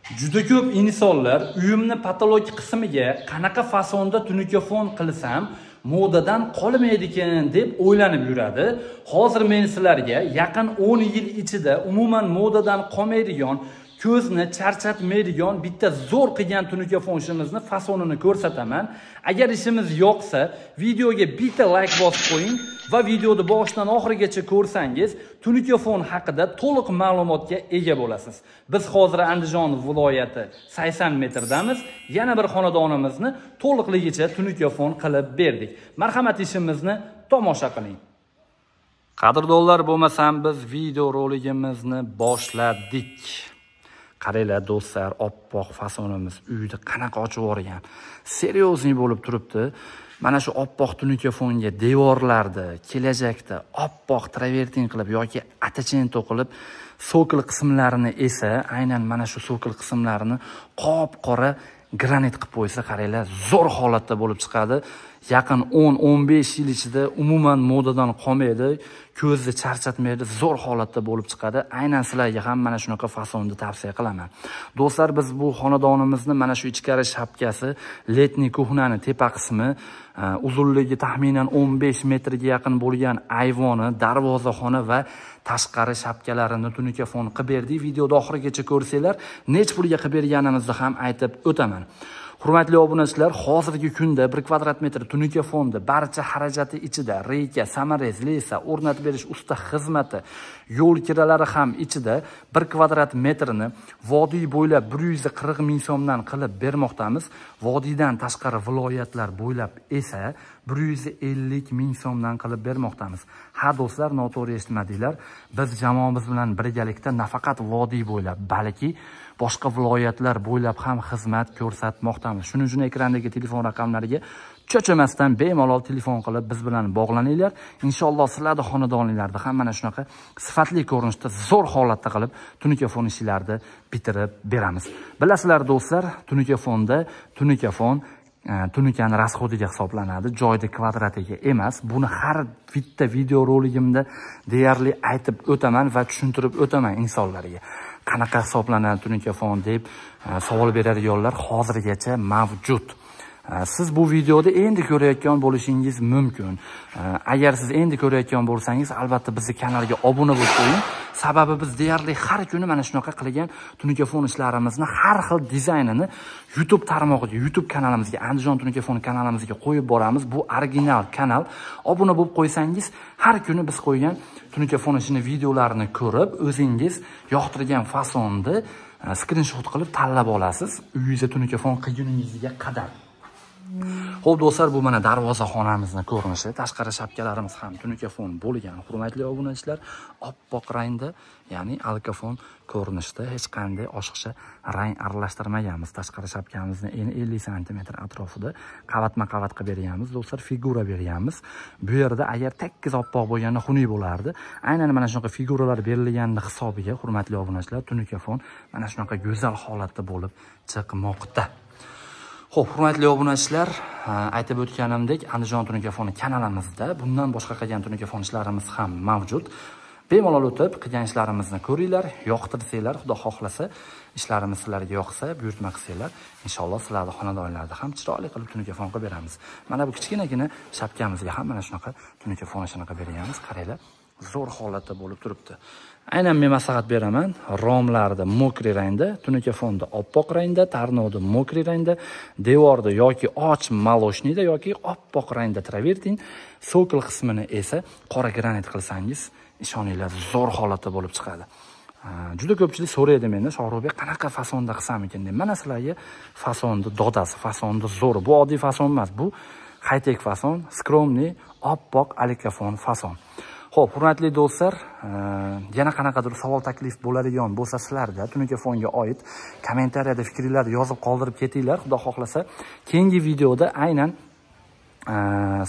Juda ko'p insonlar uyimni patologik qismiga qanaqa fasonda tunuka-fon qilsam modadan qolmaydi-ekan deb o'ylanib yuradi. Hozir men sizlarga yaqin 10 yil ichida umuman modadan qolmaydigan, ko'zni charchatmaydigan bitta zo'r qilgan tunuka-fon ishimizni fasonini ko'rsataman. Agar ishimiz yoqsa, videoga bitta like bosib qo'ying va videoni boshidan oxirigacha ko'rsangiz, tunuka-fon haqida to'liq ma'lumotga ega bo'lasiz. Biz hozir Andijon viloyati 80 metrdamiz. Yana bir xonadonimizni to'liqligicha tunuka-fon qilib berdik. Marhamat, ishimizni tomosha qiling. Qadrdonlar, bo'lmasam biz video roligimizni boshladik. Qaranglar do'stlar, oppoq fasonimiz uyda qanaqa ochib yuborgan. Seriozniy bo'lib turibdi. Mana shu oppoq tunuka-fonga devorlarda kelajakda oppoq travertin qilib yoki atachen to'qilib, sokil qismlarini esa aynan mana shu sokil qismlarini qop-qora granit qilib qo'ysa, qaranglar, zo'r holatda bo'lib chiqadi. Yaqin 10-15 yil ichida umuman modadan qolmaydi, ko'zni charchatmaydi, zo'r holatda bo'lib chiqadi. Aynan sizlarga ham mana shunaqa fasonni tavsiya qilaman. Do'stlar, biz bu xonadonimizni mana shu ichkari shapkasi, letniy kuxnani tepa qismi, uzunligi taxminan 15 metrga yaqin bo'lgan ayvoni, darvozaxona va tashqari shapkalarini tunuka-fon qilib berdik. Videoda oxirigacha ko'rsanglar, nech pulga qilib berganimizni ham aytib o'taman. Hurmatli obunachilar, hozirgi kunda 1 kvadrat metr tunuka-fonda barcha xarajati ichida reyka, samarez, lesa, o'rnatib berish usta xizmati, yo'l kiralari ham ichida 1 kvadrat metrini vodiy bo'ylab 140 ming so'mdan qilib bermoqdamiz. Vodiydan tashqari viloyatlar bo'ylab esa 150 ming so'mdan qilib bermoqdamiz. Ha do'stlar, noto'g'ri eshitmadinglar. Biz jamoamiz bilan birgalikda nafaqat vodiy bo'ylab, balki boshqa viloyatlar bo'ylab ham xizmat ko'rsatmoqdamiz. Shuning uchun ekrandagi telefon raqamlariga cho'chimasdan bemalol telefon qilib biz bilan bog'laninglar. Inshaalloh sizlarning xonadoningizda ham mana shunaqa sifatli ko'rinishda, zo'r holatda qilib tunuka-fon ishlarni bitirib beramiz. Bilasizlar do'stlar, tunuka-fonda tunuka-fon tunukani rasxodiga hisoblanadi, joyda kvadratiga emas. Buni har bitta video roligimda deyarli aytib o'taman va tushuntirib o'taman insonlarga. Qanaqa hisoblanadi tunuka-fon deb savol beradiganlar hozirgacha mavjud. Siz bu videoda endi ko'rayotgan bo'lishingiz mumkin. Agar siz endi ko'rayotgan bo'lsangiz, albatta bizning kanalga obuna bo'lib qo'ying. Sababi biz deyarli har kuni mana shunaqa qilgan tunuka-fon ishlarimizni har xil dizaynini YouTube tarmog'iga, YouTube kanalimizga, Andijon tunuka-fon kanalimizga qo'yib boramiz. Bu original kanal. Obuna bo'lib qo'ysangiz, har kuni biz qo'ygan tunuka-fon ishini videolarini ko'rib, o'zingiz yoqtirgan fasonni skrinshot qilib tanlab olasiz. Uyingizda tunuka-fon qilguningizga qadar. Xo'p do'stlar, bu mana darvozaxonamizni ko'rinishi. Tashqari shapkalarimiz ham tunuka-fon bo'lgan. Hurmatli obunachilar, oppoq rangda, ya'ni alkafon ko'rinishda, hech qanday oshiqcha rang aralashtirmaganmiz. Tashqari shapkamizni 50 sm atrofida qavatma-qavat qilib berganmiz. Do'stlar, figura berganmiz. Bu yerda agar tekkiz oppoq bo'lganda xunuk bo'lardi. Aynan mana shunaqa figuralar berilgani hisobiga, hurmatli obunachilar, tunuka-fon mana shunaqa go'zal holatda bo'lib chiqmoqda. Xo'p, hurmatli obunachilar, aytib o'tganimdek, Andijon tunuka-foni kanalimizda bundan boshqa qilgan tunuka-fon ishlarimiz ham mavjud. Bemalol o'tib, qilgan ishlarimizni ko'ringlar, yoqtirsanglar, Xudo xohlasa, ishlarimiz sizlarga yoqsa, buyurtma qilsanglar, inshaalloh sizlarning xonadoningizda ham chiroyli qilib tunuka-fon qilib beramiz. Mana bu kichkinagina shapkamizga ham mana shunaqa tunuka-fon ishini qilib beramiz. Qaranglar, zo'r holatda bo'lib turibdi. Aynan men maslahat beraman, romlarda mokri rangda, tunuka-fonda oppoq rangda, tarnovda mokri rangda, devorda yoki och moloshniyda yoki oppoq rangda travertin, sokil qismini esa qora granit qilsangiz, ishoninglar, zo'r holatda bo'lib chiqadi. Juda ko'pchilik so'raydi mendan, Shohruxbek, qanaqa fasonda qilsam ekan deb. Mana sizlarga fasonni dodasi, fasonni zo'ri. Bu oddiy fason emas, bu high-tech fason, skromniy, oppoq alkafon fason. Xo'p, hurmatli do'stlar, yana qanaqadir savol taklif bo'ladigan bo'lsa sizlarda tunuka-fonga oid kommentariyada fikringizni yozib qoldirib ketinglar. Xudo xohlasa, keyingi videoda aynan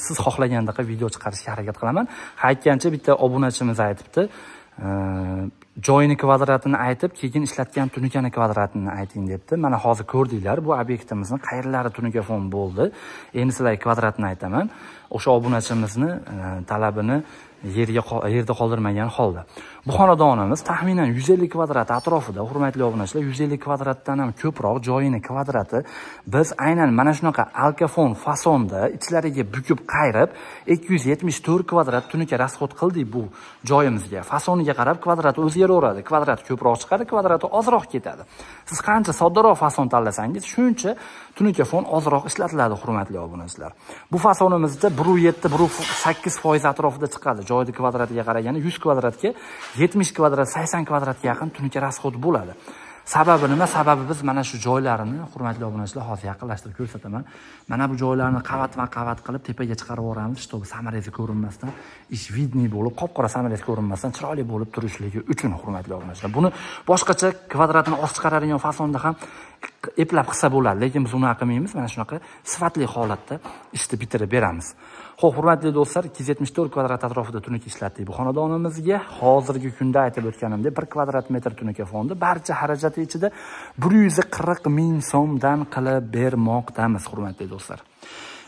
siz xohlagandaqa video chiqarishga harakat qilaman. Aytgancha bitta obunachimiz aytibdi, joyini kvadratini aytib, keyin ishlatgan tunukani kvadratini ayting debdi. Mana hozir ko'rdinglar, bu obyektimizni qayerlari tunuka-fon bo'ldi. Endi sizlarga kvadratini aytaman. O'sha obunachimizni talabini yerda qoldirmagan holda. Bu xonadonimiz taxminan 150 kvadrat atrofida, hurmatli obunachilar, 150 kvadratdan ham ko'proq joyini kvadrati biz aynan mana shunaqa alkafon fasonda ichlariga bukib qayrib 274 kvadrat tunuka rasxod qildik bu joyimizga. Fasoniga qarab kvadrati o'zgaraveradi. Kvadrati ko'proq chiqadi, kvadrati ozroq ketadi. Siz qancha soddaroq fason tanlasangiz, shuncha tunuka fon ozroq ishlatiladi, hurmatli obunachilar. Bu fasonimizda 1.7-1.8% atrofida chiqadi. Joyni kvadratiga qaraganda 100 kvadratga 70 kvadrat, 80 kvadratga yaqin tunuka rasxod bo'ladi. Sababi nima? Sababi biz mana shu joylarni, hurmatli obunachilar, hozir yaqinlashtirib ko'rsataman. Mana bu joylarni qavat qilib tepaga chiqarib yuboramiz, чтобы samarasi ko'rinmasdan, ish vidniy bo'lib, qop-qora samarasi ko'rinmasdan, chiroyli bo'lib turishligi uchun, hurmatli obunachilar. Buni boshqacha kvadratini oz chiqaradigan fasonda ham eplab qilsa bo'ladi, lekin biz uni qilmaymiz. Mana shunaqa sifatli holatda ishni bitirib beramiz. Xo'p, hurmatli do'stlar, 274 kvadrat atrofida tunuka ishlatdik bu xonadonimizga. Hozirgi kunda aytib o'tganimdek 1 kvadrat metr tunuka fondi barcha xarajati ichida 140 ming so'mdan qilib bermoqdamiz, hurmatli do'stlar.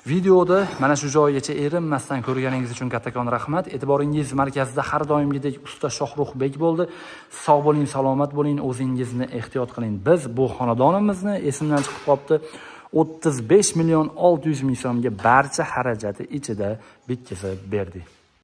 Videoda mana shu joygacha erinmasdan ko'rganingiz uchun kattakon rahmat. E'tiboringiz markazida har doimgidek usta Shohruxbek bo'ldi. Sog' bo'ling, salomat bo'ling, o'zingizni ehtiyot qiling. Biz bu xonadonimizni esimdan chiqib qolibdi. 35 million 600 ming so'mga barcha xarajati ichida bitkazib berdik.